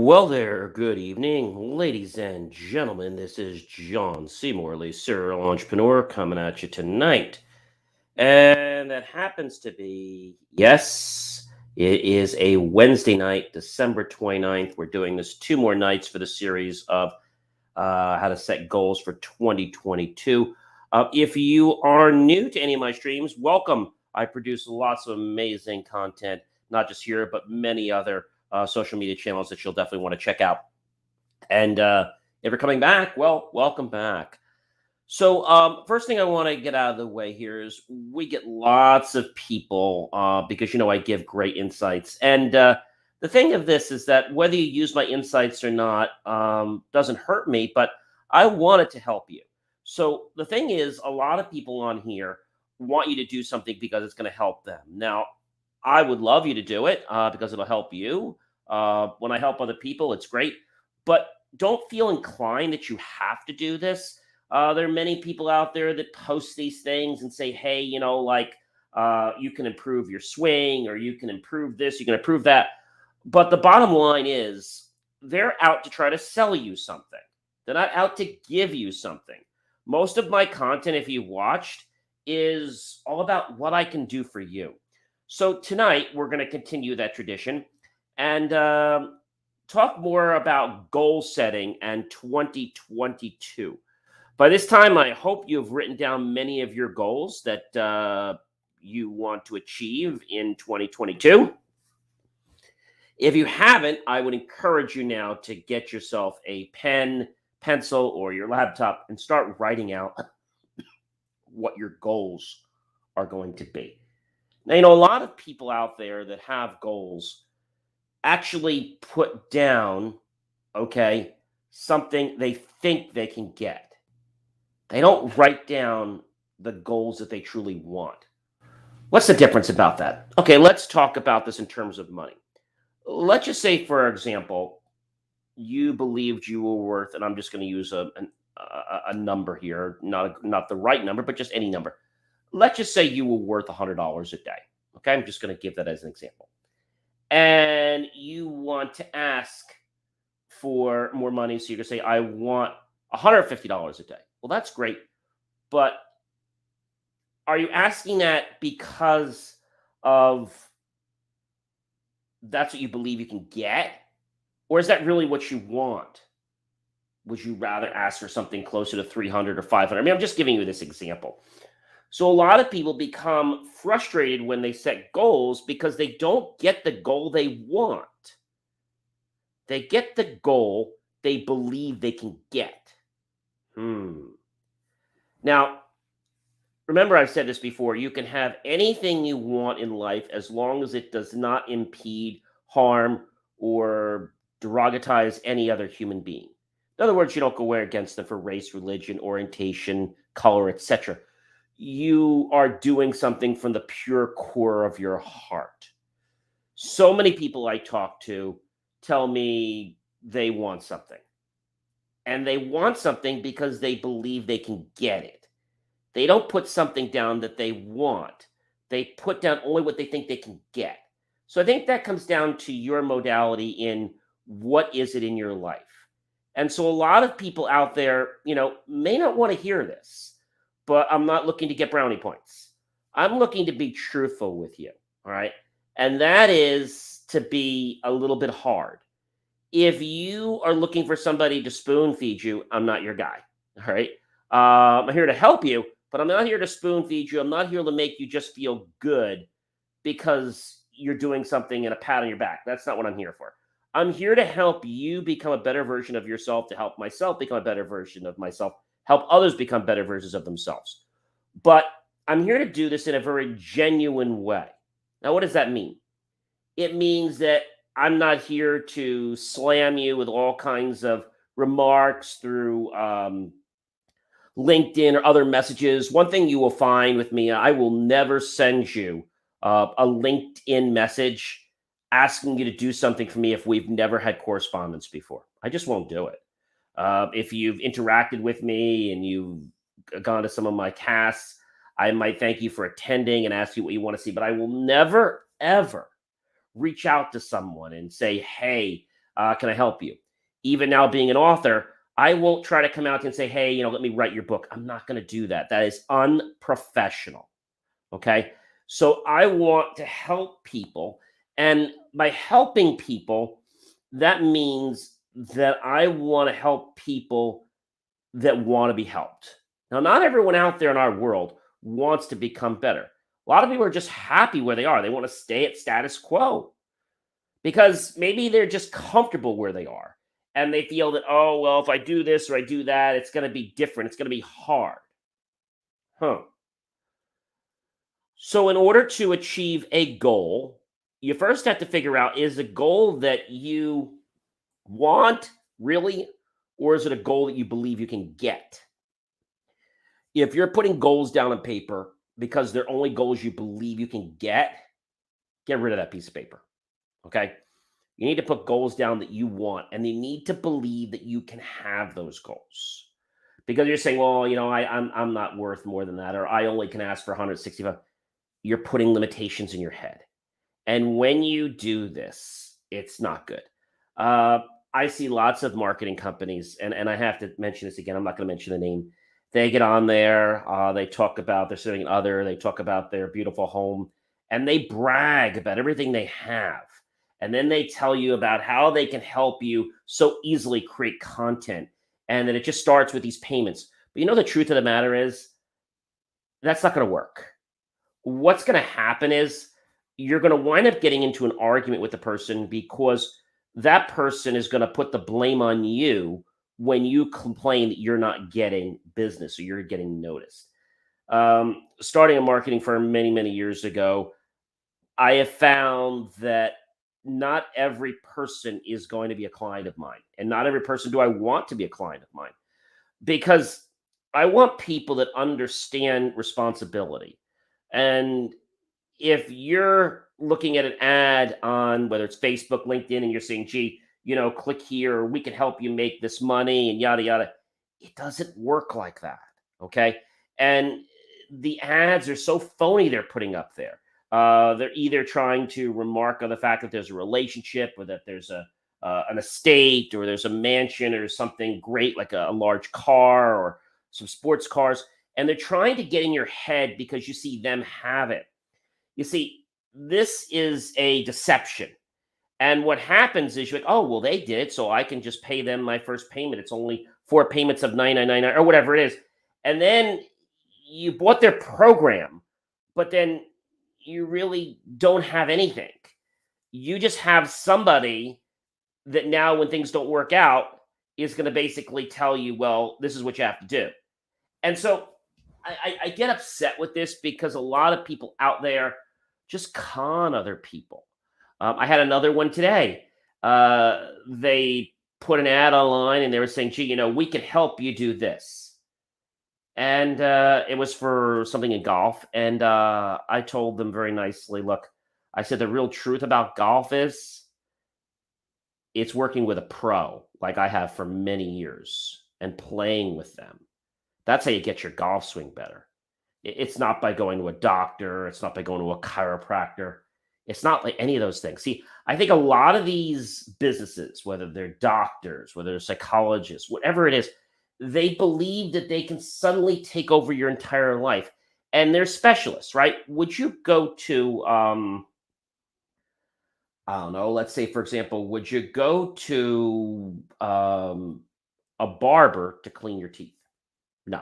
Well, there, good evening, ladies and gentlemen. This is John C. Morley, serial entrepreneur, coming at you tonight. And that happens to be, yes, it is a Wednesday night, December 29th. We're doing this two more nights for the series of how to set goals for 2022. If you are new to any of my streams, welcome. I produce lots of amazing content, not just here, but many other social media channels that you'll definitely want to check out. And if you're coming back, well, welcome back. So, first thing I want to get out of the way here is we get lots of people because I give great insights, and the thing of this is that whether you use my insights or not doesn't hurt me, but I wanted to help you. So the thing is, a lot of people on here want you to do something because it's going to help them. Now, I would love you to do it because it'll help you. When I help other people, it's great, but don't feel inclined that you have to do this. There are many people out there that post these things and say, hey, you can improve your swing, or you can improve this, you can improve that. But the bottom line is they're out to try to sell you something. They're not out to give you something. Most of my content, if you watched, is all about what I can do for you. So tonight, we're going to continue that tradition and talk more about goal setting and 2022. By this time, I hope you've written down many of your goals that you want to achieve in 2022. If you haven't, I would encourage you now to get yourself a pen, pencil, or your laptop and start writing out what your goals are going to be. Now, a lot of people out there that have goals actually put down, okay, something they think they can get. They don't write down the goals that they truly want. What's the difference about that? Okay, let's talk about this in terms of money. Let's just say, for example, you believed you were worth, and I'm just going to use a number here, not the right number, but just any number. Let's just say you were worth $100 a day. Okay, I'm just going to give that as an example. And you want to ask for more money, so you can say, I want $150 a day. Well, that's great, but are you asking that because of that's what you believe you can get? Or is that really what you want? Would you rather ask for something closer to 300 or 500? I mean, I'm just giving you this example. So a lot of people become frustrated when they set goals because they don't get the goal they want. They get the goal they believe they can get. Now, remember I've said this before, you can have anything you want in life as long as it does not impede, harm, or derogatize any other human being. In other words, you don't go against them for race, religion, orientation, color, etc. You are doing something from the pure core of your heart. So many people I talk to tell me they want something. And they want something because they believe they can get it. They don't put something down that they want. They put down only what they think they can get. So I think that comes down to your modality in what is it in your life. And so a lot of people out there, may not want to hear this, but I'm not looking to get brownie points. I'm looking to be truthful with you, all right? And that is to be a little bit hard. If you are looking for somebody to spoon feed you, I'm not your guy, all right? I'm here to help you, but I'm not here to spoon feed you. I'm not here to make you just feel good because you're doing something and a pat on your back. That's not what I'm here for. I'm here to help you become a better version of yourself, to help myself become a better version of myself, help others become better versions of themselves. But I'm here to do this in a very genuine way. Now, what does that mean? It means that I'm not here to slam you with all kinds of remarks through LinkedIn or other messages. One thing you will find with me, I will never send you a LinkedIn message asking you to do something for me if we've never had correspondence before. I just won't do it. If you've interacted with me and you've gone to some of my casts, I might thank you for attending and ask you what you want to see, but I will never, ever reach out to someone and say, hey, Can I help you? Even now being an author, I won't try to come out and say, hey, let me write your book. I'm not going to do that. That is unprofessional. Okay. So I want to help people. And by helping people, that means that I want to help people that want to be helped. Now, not everyone out there in our world wants to become better. A lot of people are just happy where they are. They want to stay at status quo because maybe they're just comfortable where they are. And they feel that, oh, well, if I do this or I do that, it's going to be different. It's going to be hard. Huh. So, in order to achieve a goal, you first have to figure out, is a goal that you want really, or is it a goal that you believe you can get? If you're putting goals down on paper because they're only goals you believe you can get rid of that piece of paper. Okay. You need to put goals down that you want, and you need to believe that you can have those goals. Because you're saying, well, I'm not worth more than that, or I only can ask for 165. You're putting limitations in your head. And when you do this, it's not good. I see lots of marketing companies, and I have to mention this again. I'm not going to mention the name. They get on there, they talk about their significant other, they talk about their beautiful home, and they brag about everything they have. And then they tell you about how they can help you so easily create content, and that it just starts with these payments. But the truth of the matter is, that's not going to work. What's going to happen is you're going to wind up getting into an argument with the person because that person is going to put the blame on you when you complain that you're not getting business or you're getting noticed. Starting a marketing firm many, many years ago, I have found that not every person is going to be a client of mine, and not every person do I want to be a client of mine, because I want people that understand responsibility. And if you're looking at an ad on whether it's Facebook, LinkedIn, and you're saying, gee, click here, or we can help you make this money and yada, yada, it doesn't work like that. Okay. And the ads are so phony they're putting up there. They're either trying to remark on the fact that there's a relationship, or that there's an estate, or there's a mansion, or something great like a large car or some sports cars. And they're trying to get in your head because you see them have it. You see, this is a deception. And what happens is you're like, oh, well, they did it, so I can just pay them my first payment. It's only 4 payments of $9,999 or whatever it is. And then you bought their program, but then you really don't have anything. You just have somebody that now, when things don't work out, is going to basically tell you, well, this is what you have to do. And so I get upset with this because a lot of people out there just con other people. I had another one today. They put an ad online and they were saying, gee, we can help you do this. And it was for something in golf. And I told them very nicely, look, I said, the real truth about golf is it's working with a pro like I have for many years and playing with them. That's how you get your golf swing better. It's not by going to a doctor. It's not by going to a chiropractor. It's not like any of those things. See, I think a lot of these businesses, whether they're doctors, whether they're psychologists, whatever it is, they believe that they can suddenly take over your entire life. And they're specialists, right? Would you go to, I don't know, let's say, for example, would you go to a barber to clean your teeth? No.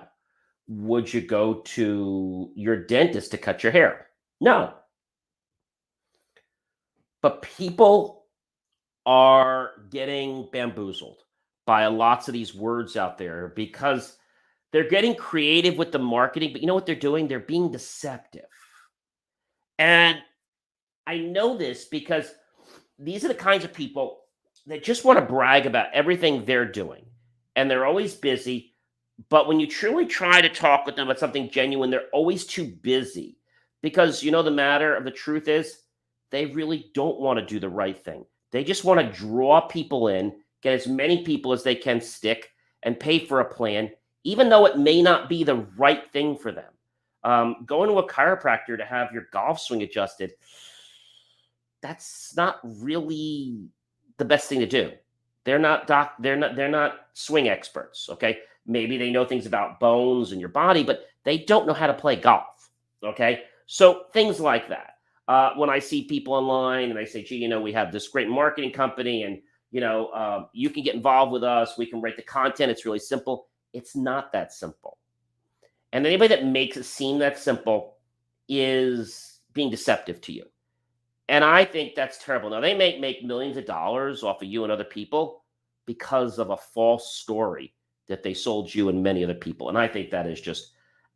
Would you go to your dentist to cut your hair? No. But people are getting bamboozled by lots of these words out there because they're getting creative with the marketing. But you know what they're doing? They're being deceptive. And I know this because these are the kinds of people that just want to brag about everything they're doing. And they're always busy. But when you truly try to talk with them about something genuine, they're always too busy. Because the matter of the truth is, they really don't want to do the right thing. They just want to draw people in, get as many people as they can stick, and pay for a plan, even though it may not be the right thing for them. Going to a chiropractor to have your golf swing adjusted, that's not really the best thing to do. They're not they're not swing experts, okay? Maybe they know things about bones and your body, but they don't know how to play golf, okay? So things like that. When I see people online and I say, gee, we have this great marketing company and, you can get involved with us. We can write the content. It's really simple. It's not that simple. And anybody that makes it seem that simple is being deceptive to you. And I think that's terrible. Now, they may make millions of dollars off of you and other people because of a false story that they sold you and many other people. And I think that is just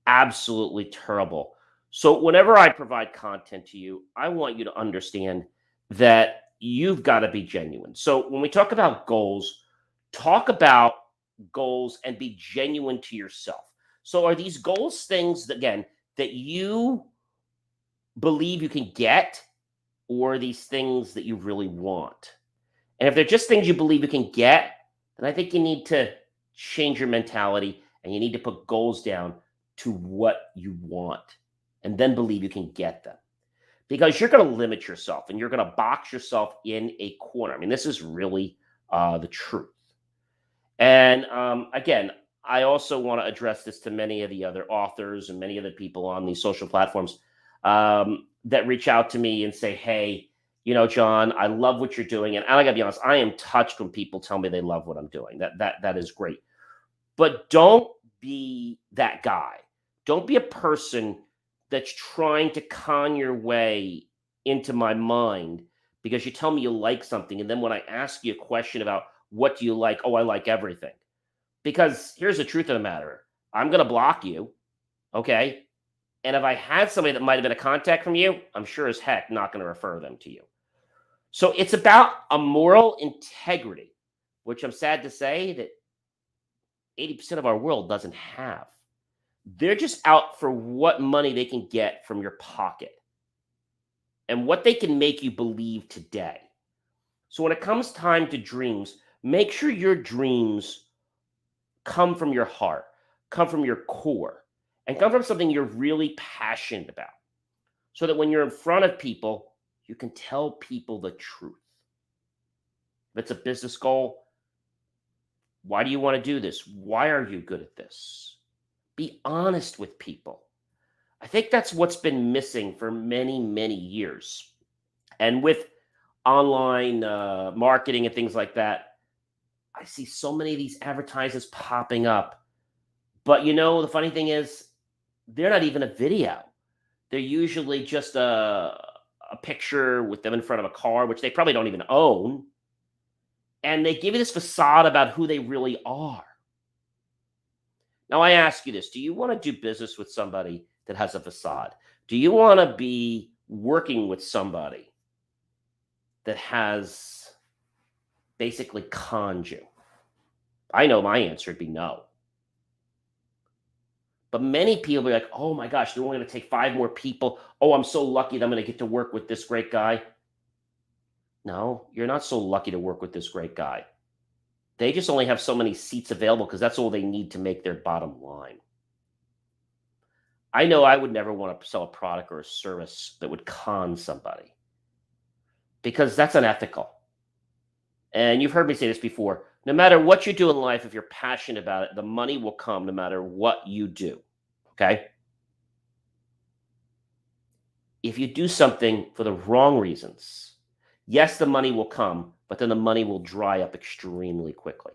absolutely terrible. So whenever I provide content to you, I want you to understand that you've got to be genuine. So when we talk about goals and be genuine to yourself. So are these goals things, again, that you believe you can get, or these things that you really want? And if they're just things you believe you can get, then I think you need to change your mentality and you need to put goals down to what you want and then believe you can get them. Because you're going to limit yourself and you're going to box yourself in a corner. I mean, this is really the truth. And again, I also want to address this to many of the other authors and many other people on these social platforms that reach out to me and say, hey, John, I love what you're doing. And I got to be honest, I am touched when people tell me they love what I'm doing. That is great. But don't be that guy. Don't be a person that's trying to con your way into my mind because you tell me you like something. And then when I ask you a question about what do you like? Oh, I like everything. Because here's the truth of the matter. I'm going to block you. Okay. And if I had somebody that might have been a contact from you, I'm sure as heck not going to refer them to you. So it's about a moral integrity, which I'm sad to say that 80% of our world doesn't have. They're just out for what money they can get from your pocket and what they can make you believe today. So when it comes time to dreams, make sure your dreams come from your heart, come from your core, and come from something you're really passionate about. So that when you're in front of people, you can tell people the truth. If it's a business goal, why do you want to do this? Why are you good at this? Be honest with people. I think that's what's been missing for many, many years. And with online marketing and things like that, I see so many of these advertisements popping up. But the funny thing is, they're not even a video. They're usually just a picture with them in front of a car, which they probably don't even own. And they give you this facade about who they really are. Now, I ask you this. Do you want to do business with somebody that has a facade? Do you want to be working with somebody that has basically conned you? I know my answer would be no. But many people are like, oh my gosh, they're only going to take 5 more people. Oh, I'm so lucky that I'm going to get to work with this great guy. No, you're not so lucky to work with this great guy. They just only have so many seats available because that's all they need to make their bottom line. I know I would never want to sell a product or a service that would con somebody because that's unethical. And you've heard me say this before. No matter what you do in life, if you're passionate about it, the money will come no matter what you do. Okay? If you do something for the wrong reasons, yes, the money will come, but then the money will dry up extremely quickly.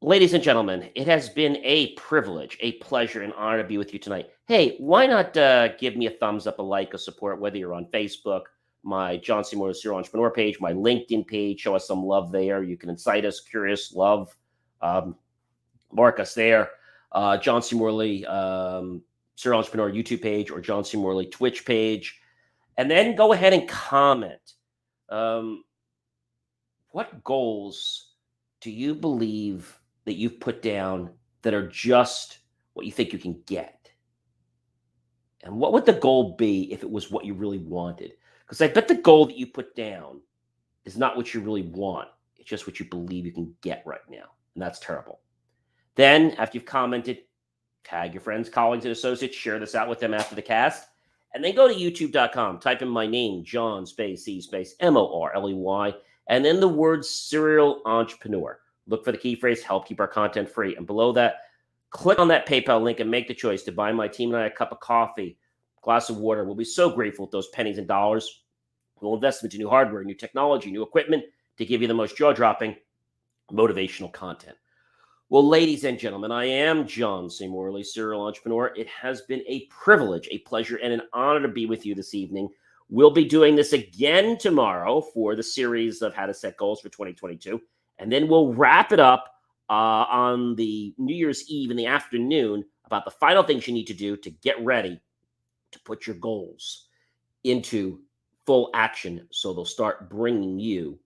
Ladies and gentlemen, it has been a privilege, a pleasure, and honor to be with you tonight. Hey, why not give me a thumbs up, a like, a support, whether you're on Facebook, my John C. Morley Serial Entrepreneur page, my LinkedIn page. Show us some love there. You can incite us, curious, love, mark us there. John C. Morley Serial Entrepreneur YouTube page or John C. Morley Twitch page. And then go ahead and comment. What goals do you believe that you've put down that are just what you think you can get? And what would the goal be if it was what you really wanted? Because I bet the goal that you put down is not what you really want. It's just what you believe you can get right now. And that's terrible. Then, after you've commented, tag your friends, colleagues, and associates. Share this out with them after the cast. And then go to youtube.com. Type in my name, John space C space Morley. and then the word serial entrepreneur. Look for the key phrase, help keep our content free. And below that, click on that PayPal link and make the choice to buy my team and I a cup of coffee, glass of water. We'll be so grateful with those pennies and dollars. We'll invest into new hardware, new technology, new equipment to give you the most jaw-dropping motivational content. Well, ladies and gentlemen, I am John C. Morley, serial entrepreneur. It has been a privilege, a pleasure, and an honor to be with you this evening. We'll be doing this again tomorrow for the series of how to set goals for 2022. And then we'll wrap it up on the New Year's Eve in the afternoon about the final things you need to do to get ready to put your goals into full action so they'll start bringing you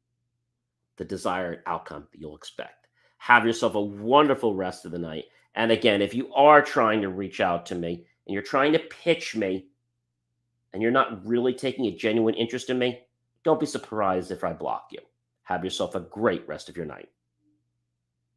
the desired outcome that you'll expect. Have yourself a wonderful rest of the night. And again, if you are trying to reach out to me and you're trying to pitch me and you're not really taking a genuine interest in me, don't be surprised if I block you. Have yourself a great rest of your night.